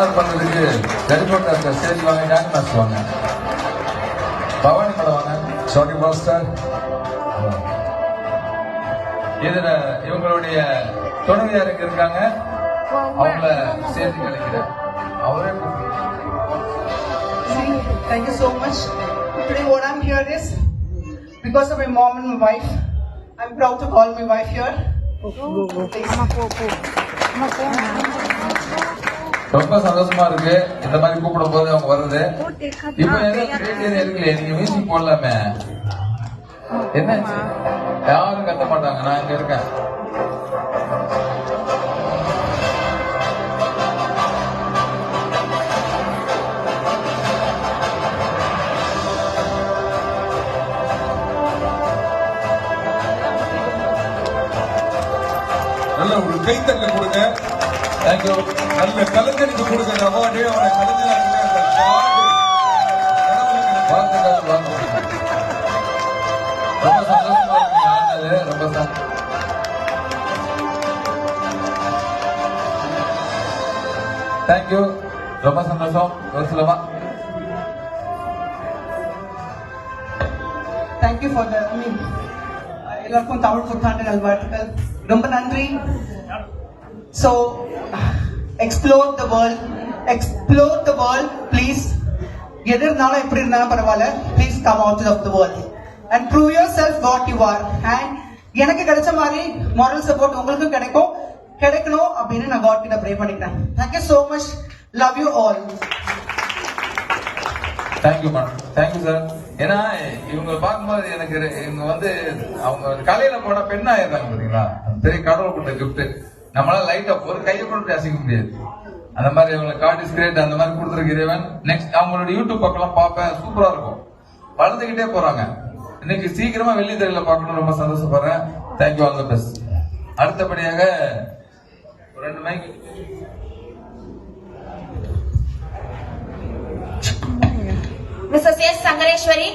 Honour பண்ணதுக்கு teleport doctor stage வாங்க, dance master வாங்க, பவானி மேடம் வாங்க, ஷார்டி மாஸ்டர். இதுல இவங்களுடைய துணைவியாருக்கு இருக்காங்க, அவங்கள சேர்த்து கிடைக்கிறேன். அவரே thank you so much. Today what I'm here is because of my mom and my wife. I'm proud to call my wife here. ரொம்ப சந்தோஷமா இருக்கு இந்த மாதிரி கூப்பிடும் போது அவங்க வர்றது. இப்ப இருக்குல்ல, நீங்க மியூசிக் போடலாமே, என்னாச்சு? யாரும் கத்த மாட்டாங்க, நான் இங்க இருக்கேன். நல்ல ஒரு கைத்தட்ட கொடுங்க. தேங்க்யூ. நல்ல கலைஞருக்கு கொடுங்க அவார்டு. அவரை கலைஞராக ரொம்ப சந்தோஷமா இருக்கு ஆனது. ரொம்ப தேங்க்யூ. ரொம்ப சந்தோஷம். ஒரு சிலவா Thank you for the, எல்லாருக்கும் தமிழ் புத்தாண்டு நல்வாழ்த்துக்கள். ரொம்ப நன்றி. So explore the world please. எது இருந்தாலும் எப்படி இருந்தாலும் பரவாயில்ல, please come out of the world and prove yourself what you are. And எனக்கு கிடைச்ச மாதிரி moral support உங்களுக்கும் கிடைக்கணும் அப்படின்னு நான் God கிட்ட ப்ரே பண்ணிக்கிறேன். Thank you so much. Love you all. Thank you madam. Thank you sir. ஏன்னா இவங்க பார்க்கும்போது எனக்கு இவங்க வந்து அவங்க கலையில போன பெண் ஆயிருந்தாங்க பாத்தீங்களா, பெரிய கடவுள் கொடுத்த கிஃப்ட். நம்மளால லைட்டா ஒரு கையை கொண்டு அசைக்க முடியாது. அந்த மாதிரி அவங்க கார்ட் இஸ் கிரேட் அந்த மாதிரி கொடுத்துருக்கிறவன். நெக்ஸ்ட் அவங்களோட யூடியூப் பக்கம் பார்ப்பேன், சூப்பரா இருக்கும், வளர்ந்துகிட்டே போறாங்க. இன்னைக்கு சீக்கிரமா வெள்ளி திரையில பார்க்கணும், ரொம்ப சந்தோஷப்படுறேன். Thank you, all the best. அடுத்தபடியாக ஒரு 2 மைக். Mrs. S. Sangareswari.